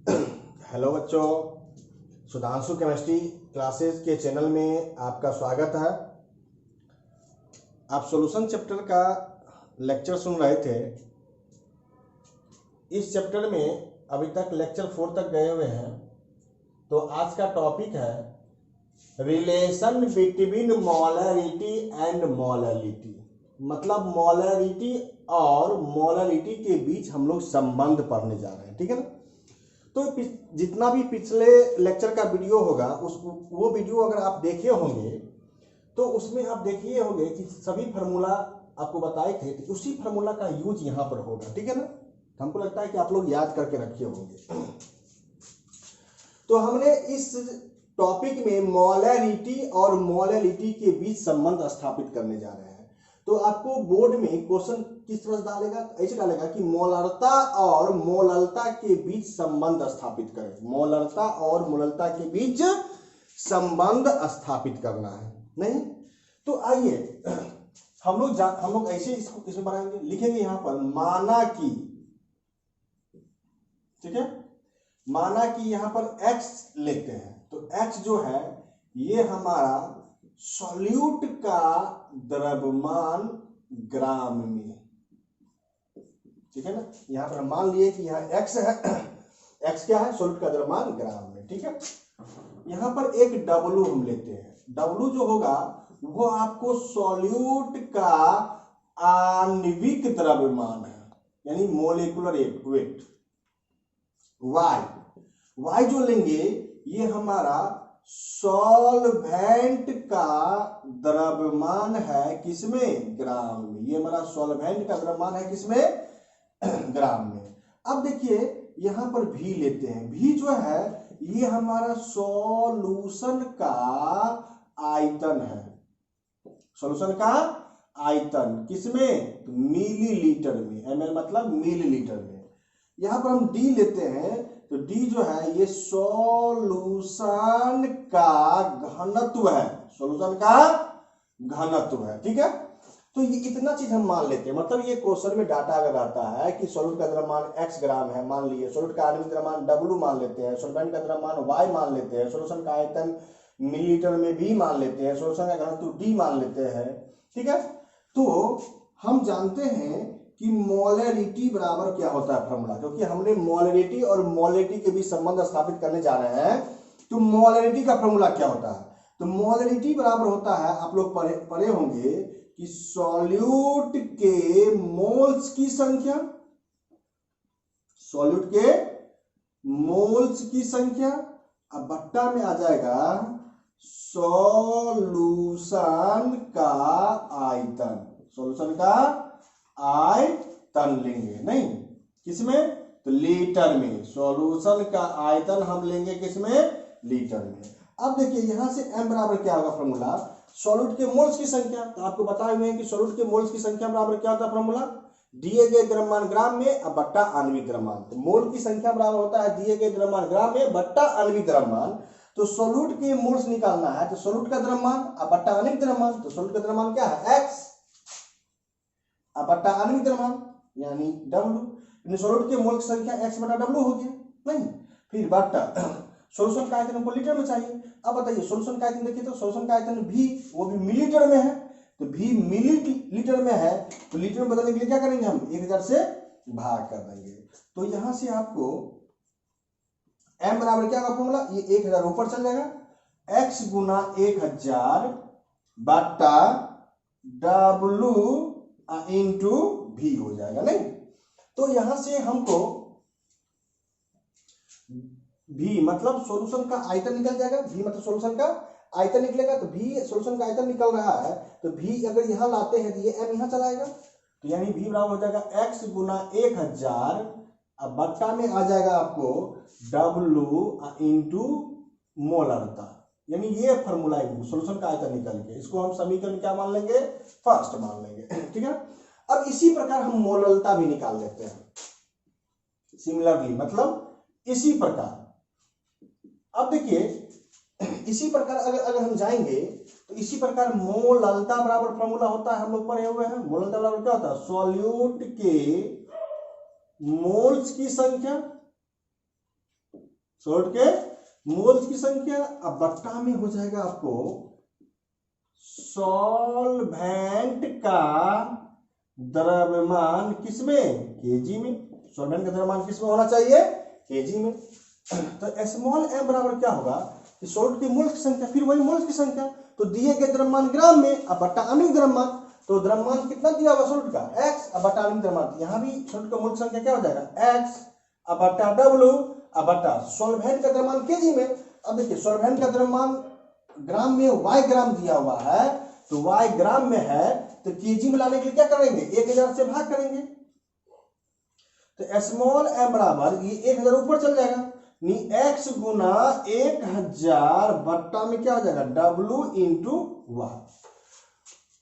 Hello बच्चों, Sudhanshu chemistry classes के channel में आपका स्वागत है। आप सॉल्यूशन चैप्टर का लेक्चर सुन रहे थे। इस चैप्टर में अभी तक लेक्चर 4 तक गए हुए हैं। तो आज का टॉपिक है relation between molarity and molarity, मतलब मोलरिटी और मोलरिटी के बीच हम लोग संबंध पढ़ने जा रहे हैं। ठीक है ना। तो जितना भी पिछले लेक्चर का वीडियो होगा वो वीडियो अगर आप देखे होंगे तो उसमें आप देखिए होंगे कि सभी फार्मूला आपको बताए थे, तो उसी फार्मूला का यूज यहाँ पर होगा। ठीक है ना। हमको लगता है कि आप लोग याद करके रखे होंगे। तो हमने इस टॉपिक में मोलरिटी और मोलरिटी के बीच संबंध स्थापित करने जा रहे हैं। तो आपको बोर्ड में क्वेश्चन किस तरह डालेगा, ऐसे डालेगा कि मोलरता और मोललता के बीच संबंध स्थापित करें। मोलरता और मोललता के बीच संबंध स्थापित करना है। नहीं तो आइए हम लोग ऐसे इसमें बनाएंगे, लिखेंगे यहां पर माना कि, ठीक है, माना कि यहां पर x लेते हैं। तो x जो है ये हमारा सॉल्यूट का द्रव्यमान ग्राम में, ठीक है ना। यहां पर मान लिए कि यहां x है, x क्या है, सॉल्यूट का द्रव्यमान ग्राम में। ठीक है। यहां पर एक W हम लेते हैं। W जो होगा वो आपको सॉल्यूट का आणविक द्रव्यमान है, यानी मोलिकुलर वेट। y जो लेंगे ये हमारा सॉल्वेंट का द्रव्यमान है, किसमें, ग्राम में। ये हमारा सॉल्वेंट का द्रव्यमान है, किसमें, ग्राम में। अब देखिए यहां पर v लेते हैं। v जो है ये हमारा सॉल्यूशन का आयतन है। सॉल्यूशन का आयतन किसमें, मिलीलीटर में। ml मतलब मिलीलीटर में। यहां पर हम d लेते हैं। तो d जो है ये सॉल्यूशन का घनत्व है, सॉल्यूशन का घनत्व है। ठीक है। तो ये इतना चीज हम मान लेते हैं। मतलब ये क्वेश्चन में डाटा अगर आता है कि सॉल्यूट का द्रव्यमान x ग्राम है, मान लिए। सॉल्यूट का आणविक द्रव्यमान W मान लेते हैं। सॉल्वेंट का द्रव्यमान y मान लेते हैं। सॉल्यूशन का आयतन मिलीलीटर में v मान लेते हैं। सॉल्यूशन का घनत्व d मान लेते हैं। ठीक है। तो हम जानते हैं कि मोलरिटी बराबर क्या होता है फॉर्मूला, क्योंकि हमने मोलरिटी और मोलरिटी के बीच संबंध स्थापित करने जा रहे हैं। तो मोलरिटी का फॉर्मूला क्या होता है, तो मोलरिटी बराबर होता है, आप लोग पढ़े होंगे कि सॉल्यूट के मोल्स की संख्या, सॉल्यूट के मोल्स की संख्या, अब बट्टा में आ जाएगा सॉल्यूशन का आयतन। सॉल्यूशन का आयतन लेंगे, नहीं किसमें, तो लीटर में। सॉल्यूशन का आयतन हम लेंगे किसमें, लीटर में। अब देखिए यहां से m बराबर क्या होगा फॉर्मूला, सॉल्यूट के मोल्स की संख्या। तो आपको बताए हुए हैं कि सॉल्यूट के मोल्स की संख्या बराबर क्या होता है फॉर्मूला, दिए गए द्रव्यमान ग्राम में अब बट्टा आणविक द्रव्यमान। तो मोल की संख्या बराबर होता है दिए गए द्रव्यमान ग्राम में बट्टा आणविक द्रव्यमान। तो सॉल्यूट के मोल्स निकालना है, तो सॉल्यूट का द्रव्यमान अब बट्टा आणविक द्रव्यमान। तो सॉल्यूट का द्रव्यमान क्या है, x अब बट्टा आणविक द्रव्यमान यानी W। सॉल्यूट के मोल की संख्या x बटा W हो गया, नहीं फिर बट्टा सॉल्यूशन का आयतन हमको लीटर में चाहिए। अब बताइए सॉल्यूशन का आयतन देखिए, तो सॉल्यूशन का आयतन v वो भी मिलीलीटर में है। तो v मिलीलीटर में है, तो लीटर में बदलने के लिए क्या करेंगे, हम 1000 से भाग कर देंगे। तो यहां से आपको m बराबर क्या होगा फॉर्मूला, ये 1000 ऊपर चल जाएगा, x गुना 1000 बट्टा W इंटू v हो जाएगा। नहीं तो यहां से हमको v मतलब सॉल्यूशन का आयतन निकल जाएगा। v मतलब सॉल्यूशन का आयतन निकलेगा। तो v सॉल्यूशन का आयतन निकल रहा है, तो v अगर यहां लाते हैं तो ये m यहां चलाएगा। तो यानी v बराबर हो जाएगा x गुना 1000, अब बट्टा में आ जाएगा आपको W इंटू मोलरता। यानी ये फॉर्मूला सॉल्यूशन का आयतन निकल के, इसको हम समीकरण क्या मान लेंगे, फर्स्ट मान लेंगे। ठीक है। अब इसी प्रकार हम मोललता भी निकाल लेते हैं सिमिलरली, मतलब इसी प्रकार। अब देखिए इसी प्रकार अगर हम जाएंगे तो इसी प्रकार मोललता बराबर फॉर्मूला होता है, हम लोग पढ़े हुए हैं। मोललता बराबर क्या होता है, सॉल्यूट के मोल्स की संख्या सॉल्यूट के मोल्स की संख्या। अब बट्टा में हो जाएगा आपको सॉल्वेंट का द्रव्यमान किसमें, केजी में। सॉल्वेंट का द्रव्यमान किसमें होना चाहिए, केजी में। तो स्मॉल m बराबर क्या होगा कि सॉल्यूट के मोल्स की संख्या, फिर वही मोल्स की संख्या, तो दिए गए द्रव्यमान ग्राम में, अब बट्टा आणविक द्रव्यमान, तो द्रव्यमान कितना दिया हुआ सॉल्यूट का x, अब बट्टा आणविक द्रव्यमान, यहाँ भी सॉल्यूट का मोल संख्या क्या हो जाएगा x, अब बट्टा W, अब बट्टा सॉल्वेंट का द्रव्यमान केजी में। अब देखिए सॉल्वेंट का द्रव्यमान ग्राम में y ग्राम दिया हुआ है, तो y ग्राम में है, तो केजी में लाने के लिए क्या करेंगे, 1000 से भाग करेंगे। तो स्मॉल m बराबर ये 1000 ऊपर चल जाएगा, x गुना 1000 बट्टा में क्या हो जाएगा W इंटू y।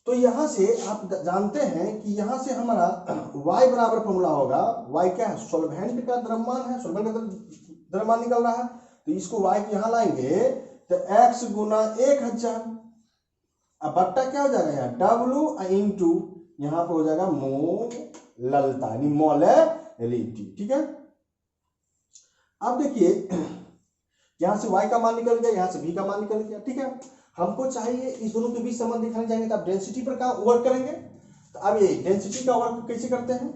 तो यहां से आप जानते हैं कि यहां से हमारा y बराबर फॉर्मूला होगा, y क्या है, सॉल्वेंट का द्रव्यमान है, सॉल्वेंट का द्रव्यमान निकल रहा है, तो इसको y यहां लाएंगे तो x गुना 1000, अब बट्टा क्या हो जाएगा यहाँ W इंटू यहाँ पे हो जाएगा मोललता यानी मोलैलिटी। ठीक है, अब देखिए यहां से y का मान निकल गया, यहां से v का मान निकल गया। ठीक है, हमको चाहिए इस दोनों के बीच संबंध दिखाने जाएंगे तो आप डेंसिटी पर का वर्क करेंगे। तो अब ये डेंसिटी का वर्क कैसे करते हैं,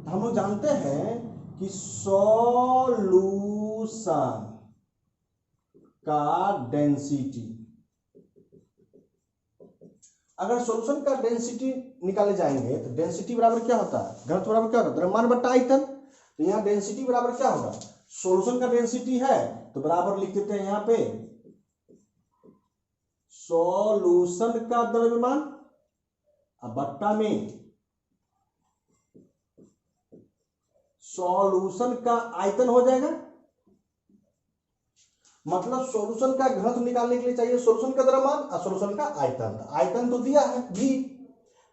तो हम लोग जानते हैं कि सॉल्यूशन का डेंसिटी, अगर सॉल्यूशन का डेंसिटी निकाले जाएंगे तो डेंसिटी बराबर क्या होता है, घनत्व बराबर क्या होता है, द्रव्यमान बट्टा आयतन। तो यहाँ डेंसिटी बराबर क्या होगा, सॉल्यूशन का डेंसिटी है तो बराबर लिख देते हैं यहाँ पे सॉल्यूशन का द्रव्यमान, अब बट्टा में सॉल्यूशन का आयतन हो जाएगा। मतलब सॉल्यूशन का घनत्व निकालने के लिए चाहिए सॉल्यूशन का द्रव्यमान और सॉल्यूशन का आयतन। आयतन तो दिया है v,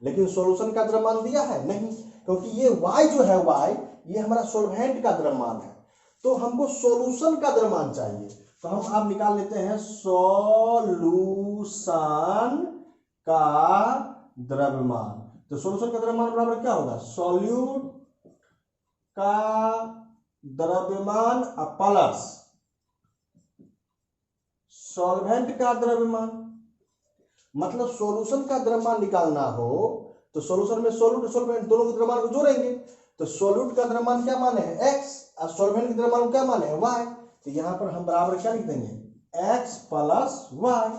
लेकिन सॉल्यूशन का द्रव्यमान दिया है नहीं, क्योंकि ये y जो है y ये हमारा सॉल्वेंट का द्रव्यमान है, तो हमको सॉल्यूशन का द्रव्यमान चाहिए। तो हम आप निकाल लेते हैं सॉल्यूशन का द्रव्यमान। तो सॉल्यूशन का द्रव्यमान बराबर क्या होगा, सॉल्यूट का द्रव्यमान प्लस सॉल्वेंट का द्रव्यमान। मतलब सॉल्यूशन का द्रव्यमान निकालना हो तो सॉल्यूशन में सॉल्यूट सॉल्वेंट दोनों के द्रव्यमान को जोड़ेंगे, तो सॉल्यूट का द्रव्यमान क्या माने है x और सॉल्वेंट के द्रव्यमान क्या माने है y। तो यहां पर हम बराबर क्या लिख देंगे x प्लस y,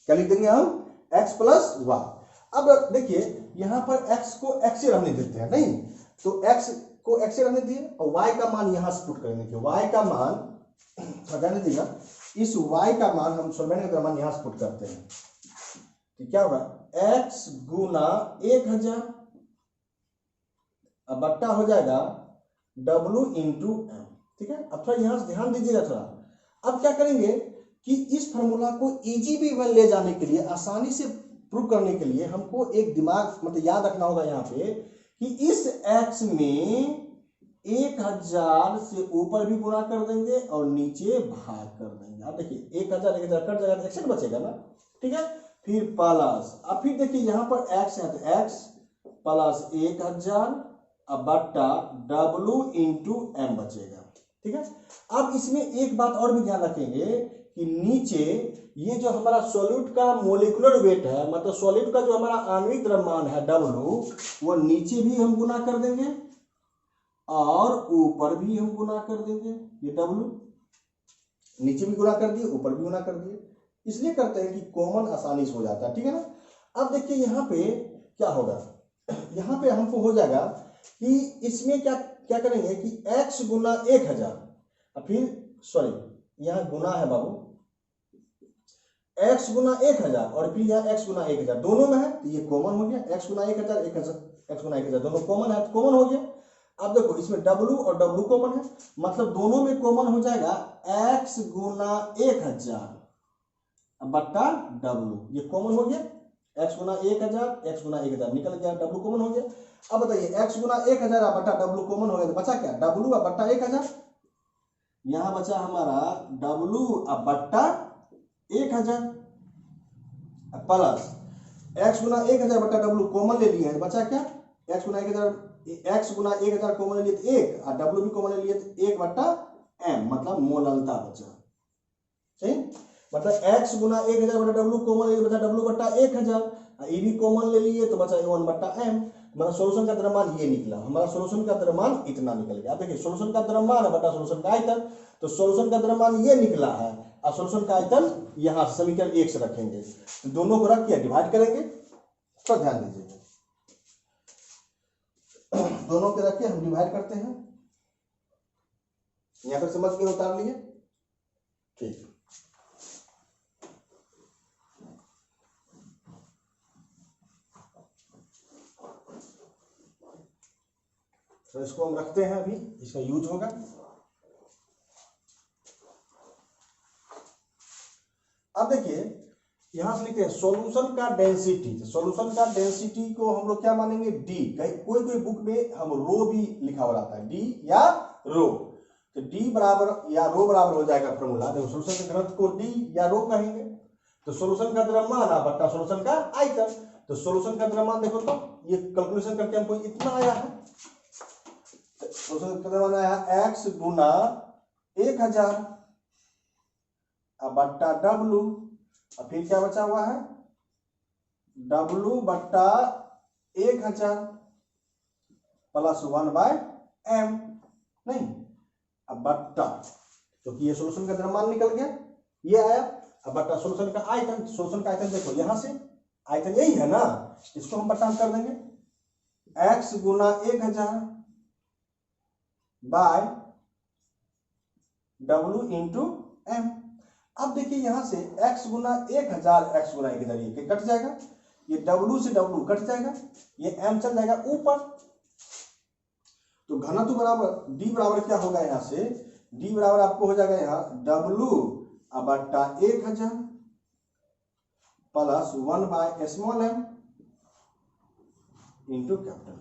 क्या लिख देंगे हम x प्लस y। अब देखिए यहां पर x को x से रहने देते हैं, नहीं तो x को x से रहने दिए और y का मान यहां से पुट करेंगे, y का मान रहने दीजिएगा, इस y का मान हम सॉल्वेंट का द्रव्यमान यहां से पुट करते हैं, तो क्या होगा x गुना 1000 अब बट्टा हो जाएगा W इंटू m। ठीक है, अब थोड़ा यहां से ध्यान दीजिएगा थोड़ा। अब क्या करेंगे कि इस फार्मूला को इजी वे में ले जाने के लिए, आसानी से प्रूव करने के लिए हमको एक दिमाग मतलब याद रखना होगा यहाँ पे कि इस x में 1000 से ऊपर भी गुणा कर देंगे और नीचे भाग कर देंगे। अब देखिए 1000 कट जाएगा तो एक्शन बचेगा ना। ठीक है, फिर प्लस, अब फिर देखिए यहाँ पर x है तो x प्लस 1000 अब बट्टा W इंटू m बचेगा। ठीक है, अब इसमें एक बात और भी ध्यान रखेंगे कि नीचे ये जो हमारा सॉल्यूट का मोलिकुलर वेट है, मतलब सॉल्यूट का जो हमारा आणविक द्रव्यमान है W, वो नीचे भी हम गुना कर देंगे और ऊपर भी हम गुना कर देंगे। ये W नीचे भी गुना कर दिए, ऊपर भी गुना कर दिए, इसलिए करते हैं कि कॉमन आसानी से हो जाता है। ठीक है ना, अब देखिए यहाँ पे क्या होगा, यहाँ पे हमको हो जाएगा कि इसमें क्या क्या करेंगे कि x गुना 1000 और फिर सॉरी यहाँ गुना है बाबू, x गुना 1000 और फिर यहाँ x गुना 1000 दोनों में है तो ये कॉमन हो गया, x गुना 1000 x गुना 1000 दोनों कॉमन है तो कॉमन हो गया। अब देखो इसमें W और W कॉमन है, मतलब दोनों में कॉमन हो जाएगा x गुना 1000 बट्टा W, ये कॉमन हो गया, x गुना 1000 x गुना 1000 निकल गया, W कॉमन हो गया। अब बताइए x गुना 1000 बट्टा W कॉमन हो गया तो बचा क्या, W अब बट्टा 1000, यहां बचा हमारा W अब बट्टा 1000 प्लस x गुना 1000 बट्टा W कॉमन ले लिया है, बचा क्या, x गुना 1000 कॉमन ले लिए तो 1 और W भी कॉमन ले लिए तो 1 बट्टा m, मतलब मोललता बचा। सही, मतलब x गुना 1000 बटा w कॉमन ले बचा w बटा 1000, ये भी कॉमन ले लिए तो बचा 1 बटा m। मतलब सोल्यूशन का द्रव्यमान ये निकला, हमारा सोल्यूशन का द्रव्यमान इतना निकल गया। देखिए सोल्यूशन का द्रव्यमान बटा सोल्यूशन का आयतन, तो सोल्यूशन का द्रव्यमान ये निकला है और सोल्यूशन का आयतन यहाँ समीकरण 1 से रखेंगे, तो दोनों को रख के डिवाइड करेंगे। तो ध्यान दीजिएगा, दोनों के रख के हम डिवाइड करते हैं। यहाँ पर समझ के उतार लिए, ठीक। तो इसको हम रखते हैं, अभी इसका यूज होगा। अब देखिए यहां से लिखते हैं सॉल्यूशन का डेंसिटी। सॉल्यूशन का डेंसिटी को हम लोग क्या मानेंगे, डी। कोई कोई बुक में हम रो भी लिखा हुआ रहता है, डी या रो, तो डी बराबर या रो बराबर हो जाएगा फॉर्मूला। देखो सोल्यूशन के घनत्व को डी या रो कहेंगे, तो सोल्यूशन का द्रव्यमान बटा सोल्यूशन का आयतन। तो सोल्यूशन का द्रव्यमान देखो तो ये कैलकुलेशन करके हमको इतना आया है, सोल्यूशन का द्रव्यमान आया x गुना 1000 बट्टा w, और फिर क्या बचा हुआ है w बट्टा 1000 प्लस 1 बाय m, नहीं अब बट्टा, क्योंकि ये सोल्यूशन का द्रव्यमान निकल गया, ये आया। अब बट्टा सोल्यूशन का आयतन, सोल्यूशन का आयतन देखो यहां से आयतन यही है ना, इसको हम बट्टा कर देंगे, x गुना 1000 बाय w इंटू m। अब देखिए यहां से x गुना 1000 x गुना 1000 ये कट जाएगा, ये w से w कट जाएगा, ये m चल जाएगा ऊपर। तो घनत्व बराबर d बराबर क्या होगा, यहां से d बराबर आपको हो जाएगा यहाँ w बट्टा 1000 plus 1 by small m into capital M।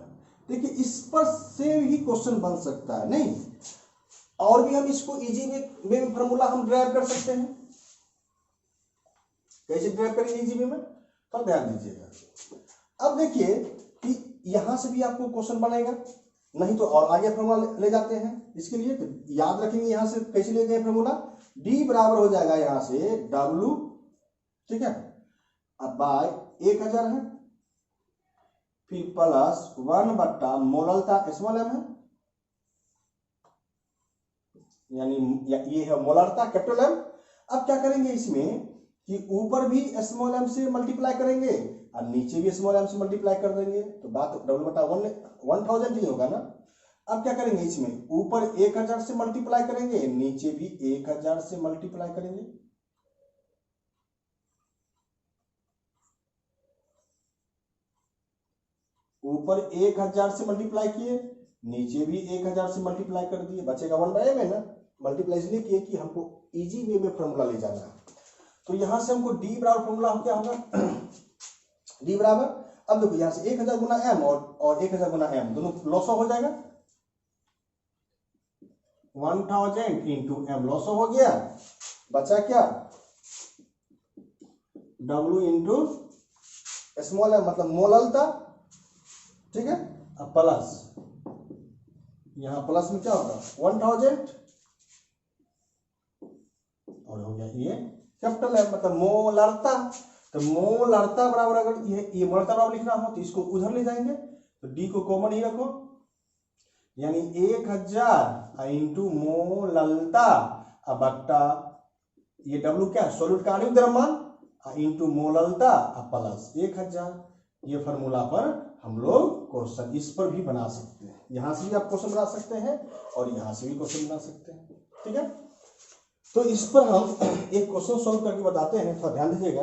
देखिए इस पर से ही क्वेश्चन बन सकता है, नहीं और भी हम इसको इजी में फॉर्मूला हम ड्राइव कर सकते हैं। कैसे ड्राइव करेंगे इजी में, तो ध्यान दीजिएगा। अब देखिए कि यहां से भी आपको क्वेश्चन बनेगा, नहीं तो और आगे फॉर्मूला ले जाते हैं इसके लिए, तो याद रखेंगे यहां से कैसे ले गए फॉर्मूला, डी बराबर हो जाएगा यहां से डब्लू, ठीक है, अब बाय 1000 है, फिर प्लस 1 बट्टा मोललता स्मॉल m है, यानी ये है मोलरता कैपिटल M। अब क्या करेंगे इसमें कि ऊपर भी स्मॉल m से मल्टीप्लाई करेंगे और नीचे भी स्मॉल m से मल्टीप्लाई कर देंगे, तो बात डबल बटा 1000 ही होगा ना। अब क्या करेंगे इसमें ऊपर 1000 से मल्टीप्लाई करेंगे, नीचे भी 1000 से मल्टीप्लाई करेंगे, ऊपर 1000 से मल्टीप्लाई किए, नीचे भी 1000 से मल्टीप्लाई कर दिए, बचेगा 1 बाय m है ना। मल्टीप्लाई इसलिए किए कि हमको इजी वे में फॉर्मूला ले जाना है। तो यहां से हमको डी बराबर फॉर्मूला क्या होगा, डी बराबर, अब देखो यहां से 1000 गुना m और 1000 गुना m दोनों लॉस हो जाएगा, 1000 इंटू m लॉस हो गया, बचा क्या w इंटू स्मॉल m मतलब मोललता, ठीक है। अब प्लस यहां प्लस में क्या होगा 1000 और हो गया ये कैपिटल है मतलब मोलरता। तो मोलरता बराबर अगर ये मोलरता बराबर लिखना हो तो इसको उधर ले जाएंगे, तो डी को कॉमन ही रखो, यानी 1000 इंटू मोललता बट्टा ये डब्ल्यू क्या है सॉल्यूट का आणविक द्रव्यमान इंटू मोललता प्लस 1000। ये फॉर्मूला पर हम लोग क्वेश्चन इस पर भी बना सकते हैं, यहां से भी आप क्वेश्चन बना सकते हैं और यहां से भी क्वेश्चन बना सकते हैं, ठीक है। तो इस पर हम एक क्वेश्चन सॉल्व करके बताते हैं, थोड़ा ध्यान दीजिएगा,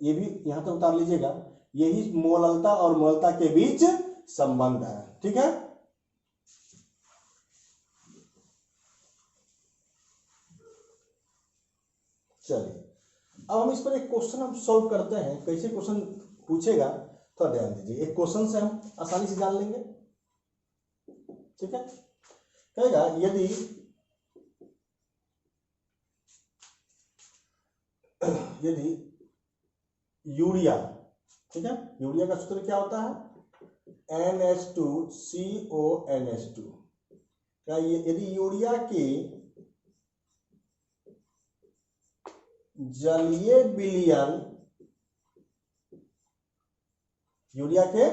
ये भी यहां तक उतार लीजिएगा, यही मोललता और मोलता के बीच संबंध है, ठीक है। चलिए अब हम इस पर एक क्वेश्चन हम सॉल्व करते हैं, कैसे क्वेश्चन पूछेगा थोड़ा ध्यान दीजिए, एक क्वेश्चन से हम आसानी से जान लेंगे, ठीक है। कहेगा यदि यूरिया, ठीक है, यूरिया का सूत्र क्या होता है NH2CONH2, क्या यदि यूरिया के जलीय विलयन, यूरिया के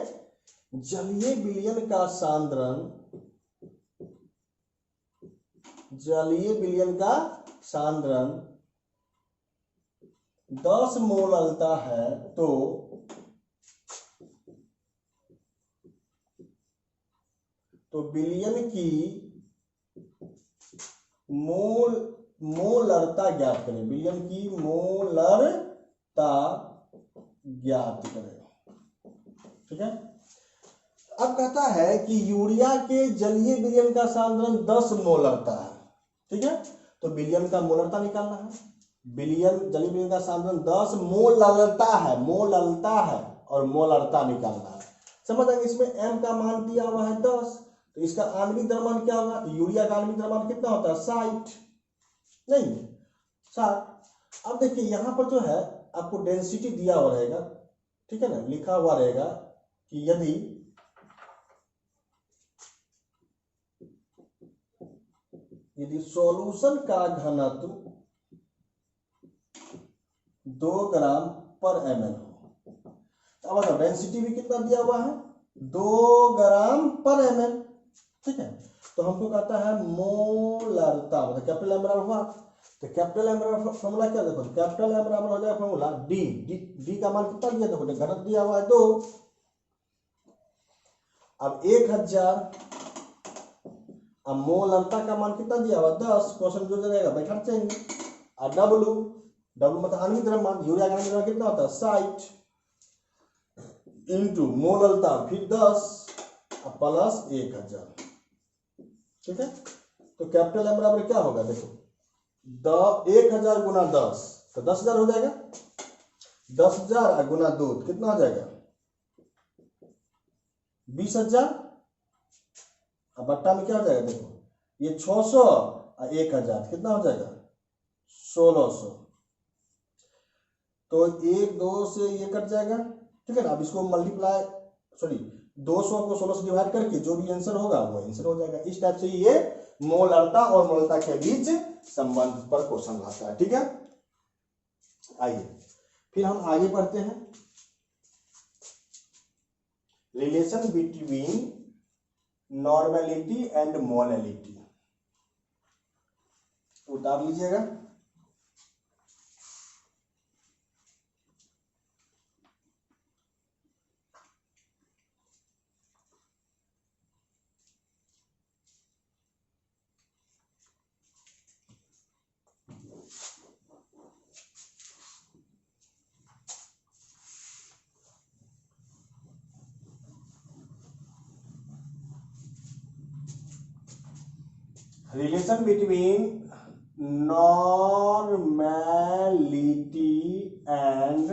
जलीय विलयन का सांद्रण, जलीय विलयन का सांद्रण 10 मोललता है तो विलयन की मोलरता ज्ञात करें, विलयन की मोलरता ज्ञात करें। ठीक है, अब कहता है कि यूरिया के जलीय विलयन का सांद्रण 10 मोलरता है। ठीक है, तो विलयन का मोलरता निकालना है। विलयन जलीय विलयन का सांद्रण 10 मोलरता है, मोलरता है और मोलरता निकालना है। समझ आएंगे। इसमें m का मान दिया हुआ है 10, तो इसका आणविक द्रव्यमान क्या होगा? तो यूरिया का आणविक द्रव्यमान कितना होता है? 60, नहीं 60। अब देखिए यहां पर जो है आपको डेंसिटी दिया हुआ रहेगा, ठीक है ना, लिखा हुआ रहेगा कि यदि सॉल्यूशन का घनत्व 2 ग्राम पर ml हो, अब बताओ डेंसिटी भी कितना दिया हुआ है? 2 ग्राम पर ml। ठीक है, तो हमको कहता है मोलरता, मतलब कैपिटल एम बराबर हुआ, तो कैपिटल एम बराबर फॉर्मूला क्या देखो, कैपिटल एम बराबर हो जाएगा फॉर्मूला डी, डी का मान कितना दिया? देखो घनत्व दिया हुआ है 2, अब 1000, अब मोलरता का मान कितना दिया हुआ? 10, क्वेश्चन जो रहेगा बैठा चाहिए। और डब्लू, डब्लू मतलब आणविक द्रव्यमान, यूरिया का आणविक द्रव्यमान कितना होता है? 60 इंटू मोलरता फिर 10 प्लस 1000। ठीक है, तो कैपिटल एम बराबर क्या होगा? देखो 1000 गुना 10 तो 10,000 हो जाएगा, 10,000 गुना 2 कितना हो जाएगा? 20,000। अब बट्टा में क्या हो जाएगा? देखो ये 600 और 1000 कितना हो जाएगा? 1600। तो 1 2 से ये कट जाएगा। ठीक है ना, अब इसको मल्टीप्लाई 200 को 16 से डिवाइड करके जो भी आंसर होगा वो आंसर हो जाएगा। इस टाइप से ये मोलरता और मोलरता के बीच संबंध पर क्वेश्चन आता है। ठीक है, आइए फिर हम आगे बढ़ते हैं। Relation between normality and molality, उतार लीजिएगा। Relation between normality and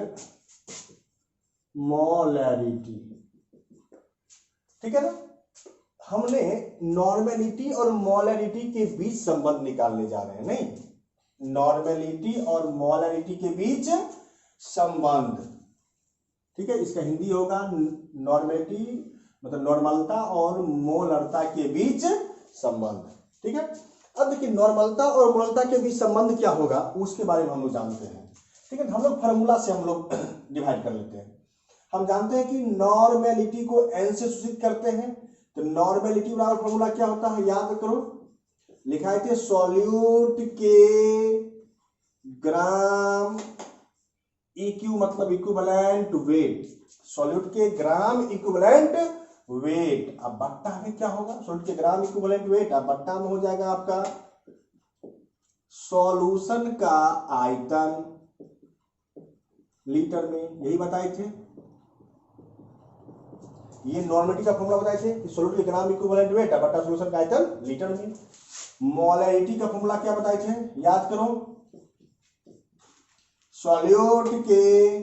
molarity. ठीक है ना, हमने नॉर्मेलिटी और मोलैरिटी के बीच संबंध निकालने जा रहे हैं। नहीं, नॉर्मेलिटी और मोलैरिटी के बीच संबंध। ठीक है, इसका हिंदी होगा नॉर्मेलिटी मतलब नॉर्मलता और मोलरता के बीच संबंध। ठीक है, अब देखिए नॉर्मलता और मोलरता के बीच संबंध क्या होगा उसके बारे में हम लोग जानते हैं। ठीक है, हम लोग फार्मूला से हम लोग डिवाइड कर लेते हैं। हम जानते हैं कि नॉर्मेलिटी को n से सूचित करते हैं, तो नॉर्मेलिटी बराबर फार्मूला क्या होता है? याद करो, लिखा थे सॉल्यूट के ग्राम इक्यू मतलब इक्विवेलेंट वेट, सॉल्यूट के ग्राम इक्विवेलेंट वेट। अब बट्टा में क्या होगा? सॉल्यूट के ग्राम इक्विवेलेंट वेट, अब बट्टा में हो जाएगा आपका सॉल्यूशन का आयतन लीटर में। यही बताए थे, ये नॉर्मेलिटी का फॉर्मूला बताए थे कि सॉल्यूट के ग्राम इक्विवेलेंट वेट बटा सॉल्यूशन का आयतन लीटर में। मोलैरिटी का फॉर्मूला क्या बताए थे? याद करो, सॉल्यूट के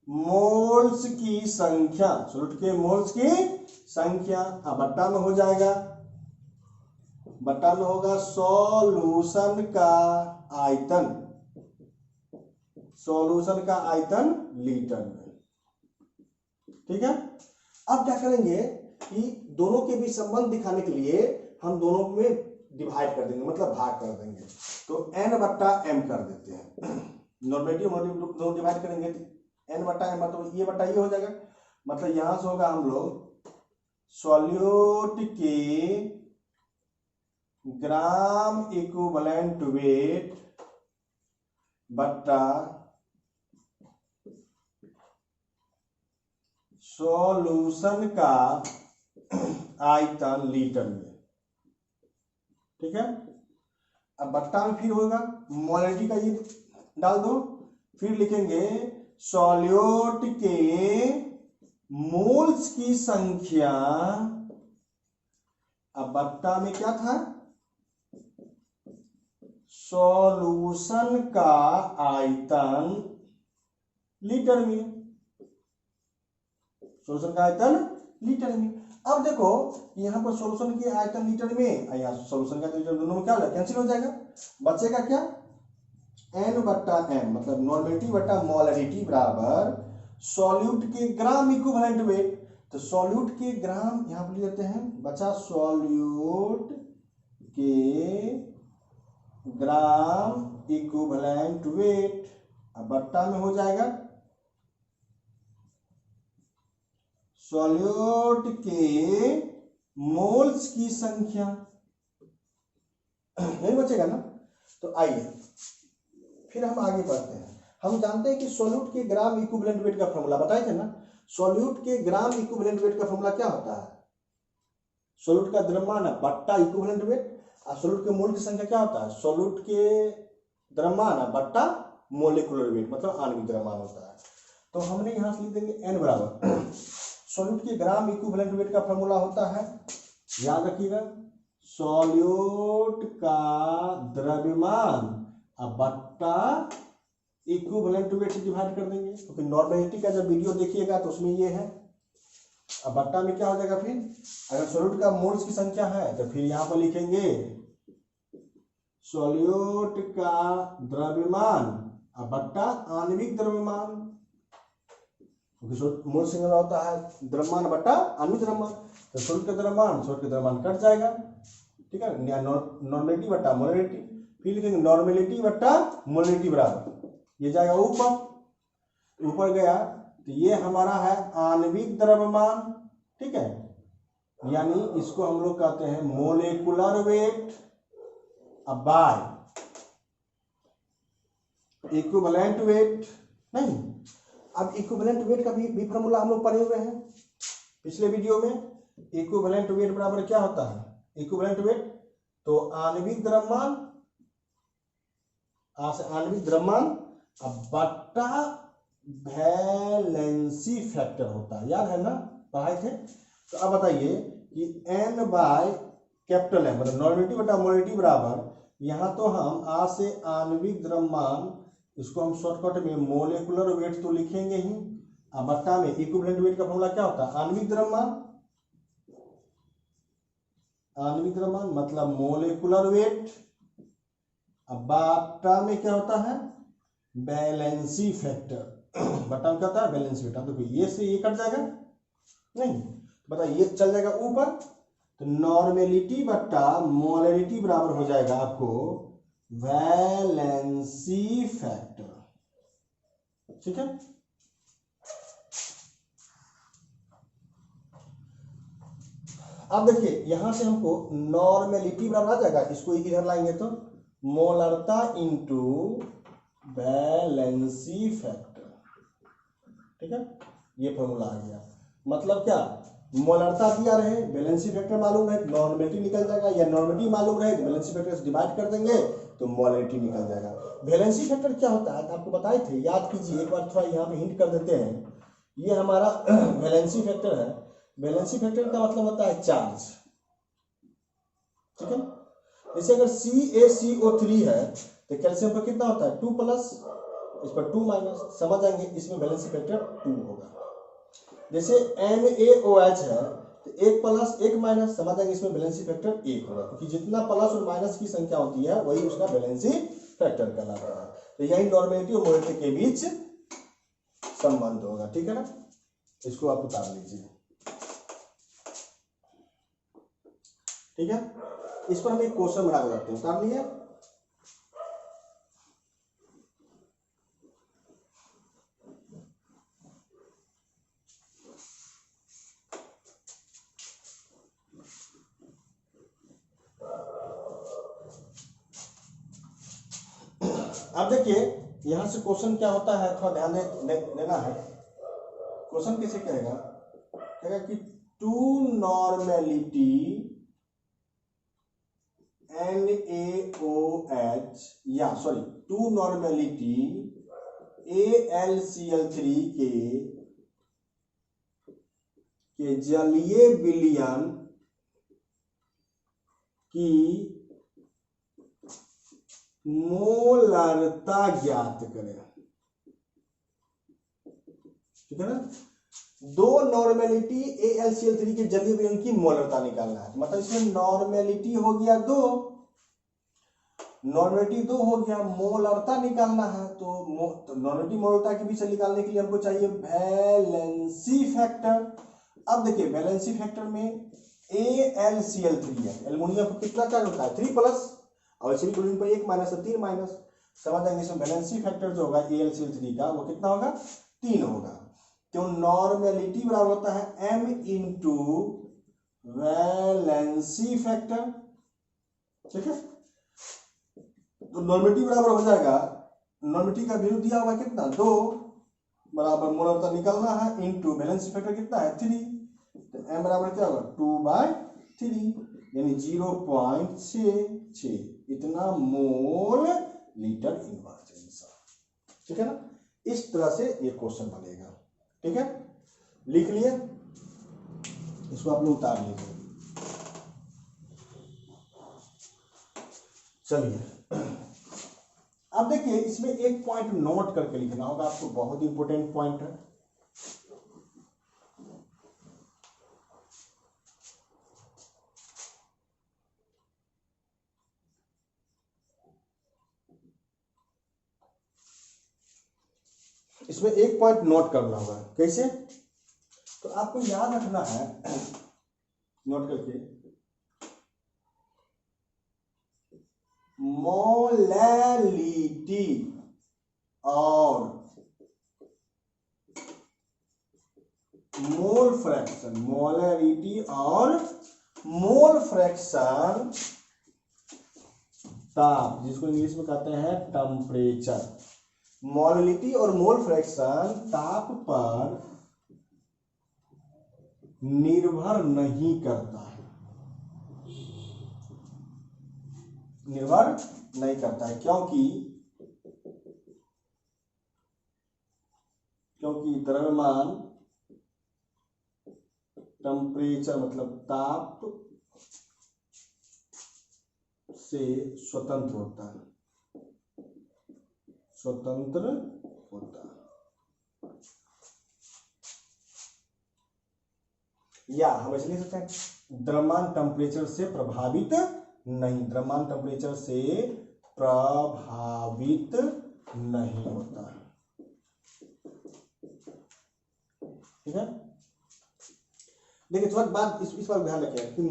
मोल्स की संख्या, सॉल्यूट के मोल्स की संख्या, अब बट्टा में हो जाएगा, बट्टा में होगा सॉल्यूशन का आयतन, सॉल्यूशन का आयतन लीटर में। ठीक है, अब क्या करेंगे कि दोनों के बीच संबंध दिखाने के लिए हम दोनों में डिवाइड कर देंगे, मतलब भाग कर देंगे। तो n/m कर देते हैं। नॉर्मेटिव दोनों डिवाइड करेंगे तो n/m, मतलब ये बटा ये हो जाएगा। मतलब यहां से होगा हम लोग सॉल्यूट के ग्राम इक्विवेलेंट वेट बटा सॉल्यूशन का आयतन लीटर में, ठीक है। अब बट्टा में फिर होगा मोलरिटी का ये डाल दो, फिर लिखेंगे सॉल्यूट के मोल्स की संख्या। अब बट्टा में क्या था, सॉल्यूशन का आयतन लीटर में, सॉल्यूशन का आयतन लीटर में। अब देखो यहाँ पर सॉल्यूशन की आयतन लीटर में, यहाँ सॉल्यूशन का लीटर, दोनों में क्या हो जाएगा, कैंसिल हो जाएगा। बचेगा क्या, n/m, मतलब नॉर्मेलिटी बटा मोलरिटी बराबर सॉल्यूट के ग्राम इक्विवेलेंट वेट। तो सॉल्यूट के ग्राम यहाँ पर लिख देते हैं, बचा सॉल्यूट के ग्राम इक्विवेलेंट वेट। अब बट्टा में हो जाएगा सॉल्यूट के मोल्स की संख्या, नहीं बचेगा ना। तो आइए फिर हम आगे बढ़ते हैं। हम जानते हैं कि सॉल्यूट के ग्राम इक्विवेलेंट वेट का फॉर्मूला बताए थे ना। सॉल्यूट के ग्राम इक्विवेलेंट वेट का फॉर्मूला क्या होता है, सॉल्यूट का द्रव्यमान बट्टा इक्विवेलेंट वेट, और सॉल्यूट के मोल की संख्या क्या होता है, सॉल्यूट के द्रव्यमान बट्टा मोलिकुलर वेट, मतलब आणविक द्रव्यमान होता है। तो हमने यहां से लिख देंगे n बराबर सॉल्यूट के ग्राम इक्विवेलेंट वेट का फॉर्मूला होता है, याद रखिएगा, सॉल्यूट का द्रव्यमान अब बट्टा इक्विवेलेंट वेट से डिवाइड कर देंगे, क्योंकि नॉर्मेलिटी का जब वीडियो देखिएगा तो उसमें ये है। अब बट्टा में क्या हो जाएगा, फिर अगर सॉल्यूट का मोल्स की संख्या है तो फिर यहां पर लिखेंगे सॉल्यूट का द्रव्यमान अब बट्टा आणविक द्रव्यमान, क्योंकि मोल सिंगल होता है द्रव्यमान बट्टा आणविक द्रव्यमान। तो सॉल्यूट का द्रव्यमान कट जाएगा, ठीक है। नॉर्मेलिटी बट्टा मोलरिटी, फिर लिखेंगे नॉर्मेलिटी बट्टा मोलरिटी बराबर, ये जाएगा ऊपर गया तो ये हमारा है आणविक द्रव्यमान, ठीक है। यानी इसको हम लोग कहते हैं मोलेकुलर वेट अब बाय इक्विवेलेंट वेट। नहीं, अब इक्विवेलेंट वेट का भी फॉर्मूला हम लोग पढ़े हुए हैं पिछले वीडियो में। इक्विवेलेंट वेट बराबर क्या होता है, इक्विवेलेंट वेट तो आणविक द्रव्यमान अब बट्टा वैलेंसी फैक्टर होता है, याद है ना, पढ़ाए थे। तो अब बताइए कि n बाय कैपिटल M, मतलब नॉर्मेलिटी बटा मोलरिटी बराबर, यहाँ तो हम आ से आणविक द्रव्यमान, इसको हम शॉर्टकट में मोलेकुलर वेट तो लिखेंगे ही, अब बट्टा में इक्विवेलेंट वेट का फॉर्मूला क्या होता है, आणविक द्रव्यमान मतलब मोलेकुलर वेट, अब बट्टा में क्या होता है वैलेंसी फैक्टर, बट्टा में क्या होता है वैलेंसी फैक्टर। तो ये से ये कट जाएगा, नहीं बताइए ये चल जाएगा ऊपर, तो नॉर्मेलिटी बट्टा मोलरिटी बराबर हो जाएगा आपको वैलेंसी फैक्टर, ठीक है। अब देखिए यहां से हमको नॉर्मेलिटी बराबर आ जाएगा, इसको इधर लाएंगे तो मोलरता इंटू वैलेंसी फैक्टर, ठीक है। ये फॉर्मूला आ गया, मतलब क्या, मोलरता दिया रहे, वैलेंसी फैक्टर मालूम रहे, नॉर्मेलिटी निकल जाएगा, या नॉर्मेलिटी मालूम रहे तो वैलेंसी फैक्टर से डिवाइड कर देंगे तो मोलरिटी निकल जाएगा। वैलेंसी फैक्टर क्या होता है आपको बताए थे, याद कीजिए एक बार, थोड़ा यहाँ पे हिंट कर देते हैं। ये हमारा वैलेंसी फैक्टर है, वैलेंसी फैक्टर का मतलब होता है चार्ज, ठीक है। जैसे अगर CaCO3 है तो कैल्शियम पर कितना होता है 2+, इस पर 2-, समझ आएंगे, इसमें वैलेंसी फैक्टर 2 होगा। जैसे NaOH है तो 1+, 1-, समझ आएंगे, इसमें वैलेंसी फैक्टर 1 होगा, क्योंकि जितना प्लस और माइनस की संख्या होती है वही उसका वैलेंसी फैक्टर कहलाता है। तो यही नॉर्मेलिटी और मोलरिटी के बीच संबंध होगा, ठीक है ना, इसको आप उतार लीजिए, ठीक है। इस पर हम एक क्वेश्चन बना कर रखते हैं, उतार लिए। अब देखिए यहां से क्वेश्चन क्या होता है, थोड़ा ध्यान देना है। क्वेश्चन कैसे कहेगा कि टू नॉर्मेलिटी NaOH या सॉरी टू नॉर्मेलिटी AlCl3 के जलीय विलयन की मोलरता ज्ञात करें। ठीक है ना, दो नॉर्मेलिटी AlCl3 के जलीय विलयन की मोलरता निकालना है। मतलब इसमें नॉर्मेलिटी हो गया दो, नॉर्मेलिटी दो हो गया, मोलरता निकालना है। तो नॉर्मेलिटी मोलरता के बीच निकालने के लिए हमको चाहिए वैलेंसी फैक्टर। अब देखिए वैलेंसी फैक्टर में AlCl3 है, एल्युमिनियम को कितना चार्ज होता है 3+, और इसी क्लोरीन पर 1 माइनस है 3-, समझ जाएंगे। इसमें वैलेंसी फैक्टर जो होगा AlCl3 का वो कितना होगा 3 होगा। तो नॉर्मेलिटी बराबर होता है m इंटू वैलेंसी फैक्टर। ठीक है, तो नॉर्मेलिटी बराबर हो जाएगा, नॉर्मेलिटी का वैल्यू दिया होगा कितना 2 बराबर मोलरता निकालना है इंटू वैलेंसी फैक्टर कितना है 3, तो m बराबर क्या होगा 2/3 यानी 0.66 इतना मोल लीटर इनवर्स। ठीक है ना, इस तरह से ये क्वेश्चन बनेगा। ठीक है, लिख लिए, इसको आप लोग उतार लीजिए। चलिए अब देखिए इसमें एक पॉइंट नोट करके लिखना होगा आपको, बहुत इंपॉर्टेंट पॉइंट है। इसमें एक पॉइंट नोट करना होगा, कैसे, तो आपको याद रखना है नोट करके, मोलैलिटी और मोल फ्रैक्शन, मोलैलिटी और मोल फ्रैक्शन ताप, जिसको इंग्लिश में कहते हैं टेम्परेचर। मोलैलिटी और मोल फ्रैक्शन ताप पर निर्भर नहीं करता है, निर्भर नहीं करता है, क्योंकि द्रव्यमान टेम्परेचर मतलब ताप से स्वतंत्र होता है, स्वतंत्र होता है। या हम ऐसे लिख सकते हैं द्रव्यमान टेम्परेचर से प्रभावित नहीं, द्रव्यमान टेम्परेचर से प्रभावित नहीं होता है। ठीक है, देखिए थोड़ा बात इस पर ध्यान रखिए कि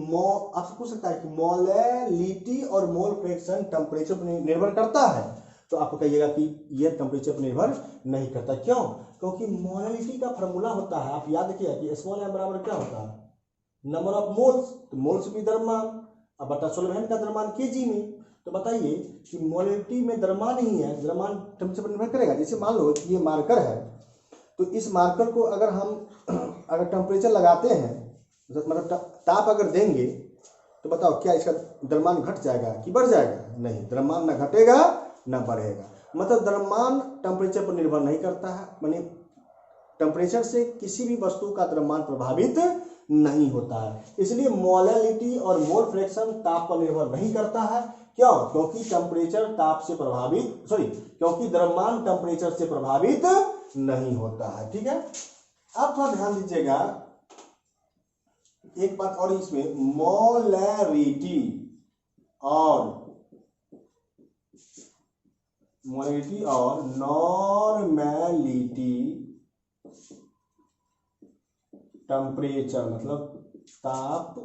आपसे पूछ सकता है कि मोलैलिटी और मोल फ्रैक्शन टेम्परेचर पर निर्भर करता है, तो आपको कहिएगा कि यह टेम्परेचर पर निर्भर नहीं करता। क्यों, क्योंकि मोलैलिटी का फॉर्मूला होता है, आप याद रखिए कि स्मॉल m बराबर क्या होता है नंबर ऑफ मोल्स, तो मोल्स भी द्रव्यमान अब बटा सोलवेंट का द्रव्यमान केजी में। तो बताइए कि मोलैलिटी में द्रव्यमान ही है, द्रव्यमान टेम्परेचर पर निर्भर करेगा। जैसे मान लो कि ये मार्कर है, तो इस मार्कर को अगर हम अगर टेम्परेचर लगाते हैं, मतलब ताप अगर देंगे, तो बताओ क्या इसका द्रव्यमान घट जाएगा कि बढ़ जाएगा? नहीं, द्रव्यमान ना घटेगा ना बढ़ेगा। मतलब द्रव्यमान टेम्परेचर पर निर्भर नहीं करता है, माने टेम्परेचर से किसी भी वस्तु का द्रव्यमान प्रभावित नहीं होता है। इसलिए मोलैलिटी और मोल फ्रैक्शन ताप पर निर्भर नहीं करता है। क्यों? क्योंकि टेम्परेचर ताप से प्रभावित क्योंकि द्रव्यमान टेम्परेचर से प्रभावित नहीं होता है। ठीक है, अब थोड़ा ध्यान दीजिएगा एक बात और, इसमें मोलैरिटी और नॉर्मेलिटी टेम्परेचर मतलब ताप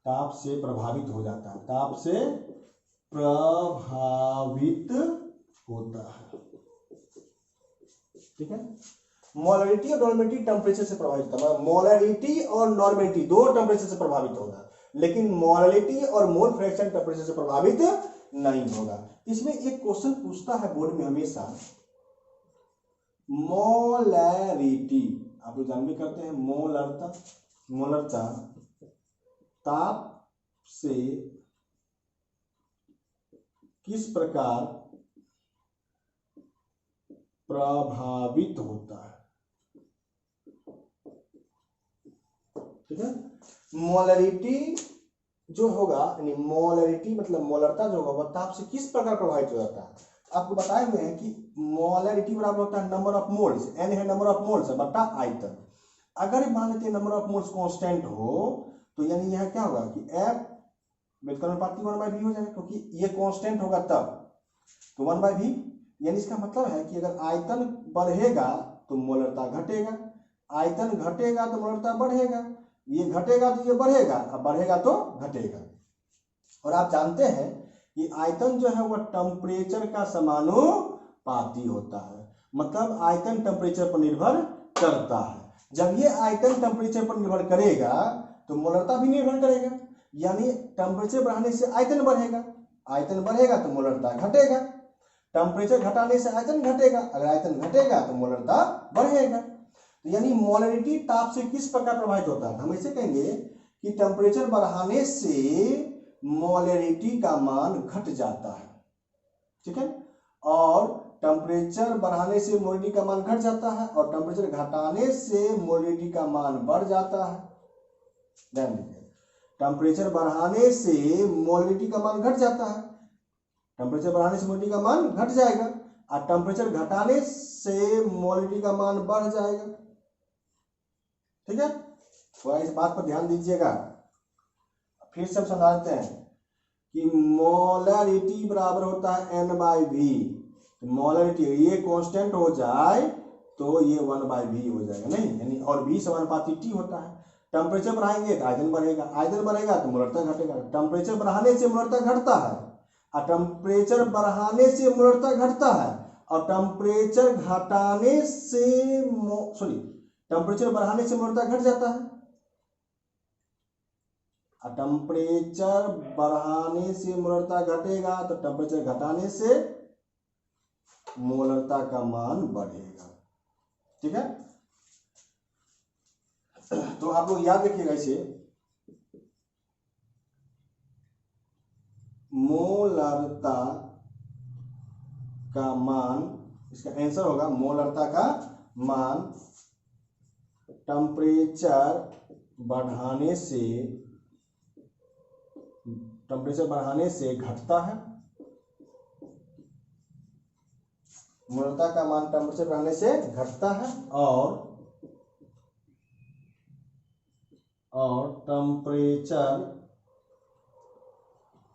ताप से प्रभावित हो जाता है, ताप से प्रभावित होता है। ठीक है, मोलरिटी और नॉर्मेलिटी टेम्परेचर से प्रभावित होता है। मोलरिटी और नॉर्मेलिटी दो टेम्परेचर से प्रभावित होगा, लेकिन मोलरिटी और मोल फ्रैक्शन टेम्परेचर से प्रभावित नहीं होगा। इसमें एक क्वेश्चन पूछता है बोर्ड में हमेशा, मोलरिटी आप लोग जान भी करते हैं, मोलरता, मोलरता ताप से किस प्रकार प्रभावित होता है। ठीक है, मोलरिटी जो होगा, यानी मोलरिटी मतलब मोलरता जो होगा वह ताप से किस प्रकार प्रभावित हो जाता है। आपको बताए हुए हैं कि मोलरिटी बराबर होता है नंबर ऑफ मोल्स, एन है नंबर ऑफ मोल्स बटा आयतन। अगर मान लेते हैं नंबर ऑफ मोल्स कांस्टेंट हो तो यानी यह क्या होगा कि एफ व्युत्क्रमानुपाती 1/v हो जाएगा, क्योंकि ये कांस्टेंट होगा तब तो 1/v। यानी इसका मतलब है कि अगर आयतन बढ़ेगा तो मोलरता घटेगा, आयतन घटेगा तो मोलरता बढ़ेगा, ये घटेगा तो ये बढ़ेगा, अब बढ़ेगा तो घटेगा। और आप जानते हैं कि आयतन जो है वह टेम्परेचर का समानुपाती होता है, मतलब आयतन टेम्परेचर पर निर्भर करता है। जब ये आयतन टेम्परेचर पर निर्भर करेगा तो मोलरता भी निर्भर करेगा, यानी टेम्परेचर बढ़ाने से आयतन बढ़ेगा, आयतन बढ़ेगा तो मोलरता घटेगा, टेम्परेचर घटाने से आयतन घटेगा, अगर आयतन घटेगा तो मोलरता बढ़ेगा। तो यानी मोलरिटी ताप से किस प्रकार प्रभावित होता है, हम ऐसे कहेंगे कि टेम्परेचर बढ़ाने से मोलरिटी का मान घट जाता है। ठीक है, और टेम्परेचर बढ़ाने से मोलरिटी का मान घट जाता है, और टेम्परेचर घटाने से मोलरिटी का मान बढ़ जाता है। ध्यान दीजिए, टेम्परेचर बढ़ाने से मोलरिटी का मान घट जाता है, टेम्परेचर बढ़ाने से मोलरिटी का मान घट जाएगा, और टेम्परेचर घटाने से मोलरिटी का मान बढ़ जाएगा। ठीक है, थोड़ा इस बात पर ध्यान दीजिएगा। फिर से हम समझाते हैं कि मोलरिटी बराबर होता है n/v। मोलरिटी ये कांस्टेंट हो जाए तो ये 1/v हो जाएगा, नहीं यानी, और v समानुपाती t होता है। टेम्परेचर बढ़ाएंगे तो आयतन बढ़ेगा, आयतन बढ़ेगा तो मोलरता घटेगा, टेम्परेचर बढ़ाने से मोलरता घटता है, और टेम्परेचर बढ़ाने से मोलरता घटता है, और टेम्परेचर घटाने से टेम्परेचर बढ़ाने से मोलरता घट जाता है, और टेम्परेचर बढ़ाने से मोलरता घटेगा तो टेम्परेचर घटाने से मोलरता का मान बढ़ेगा। ठीक है, तो आप लोग याद रखिएगा इसे, मोलरता का मान, इसका आंसर होगा मोलरता का मान टेम्परेचर बढ़ाने से घटता है, मोलरता का मान टेम्परेचर बढ़ाने से घटता है, और टेम्परेचर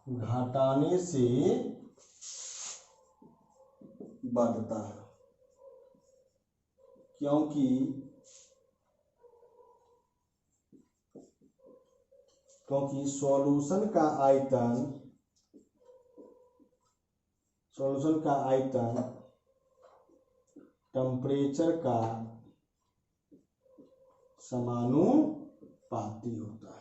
घटाने से बढ़ता है, क्योंकि सॉल्यूशन का आयतन टेम्परेचर का समानुपाती होता है।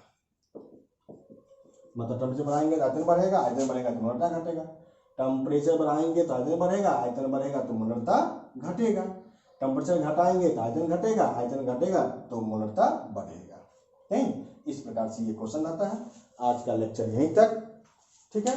मतलब टेम्परेचर बढ़ाएंगे तो आयतन बढ़ेगा, आयतन बढ़ेगा तो मोलरता घटेगा, टेम्परेचर बढ़ाएंगे तो आयतन बढ़ेगा, आयतन बढ़ेगा तो मोलरता घटेगा, टेम्परेचर घटाएंगे तो आयतन घटेगा, आयतन घटेगा तो मोलरता बढ़ेगा। नहीं, इस प्रकार से ये क्वेश्चन आता है। आज का लेक्चर यहीं तक। ठीक है।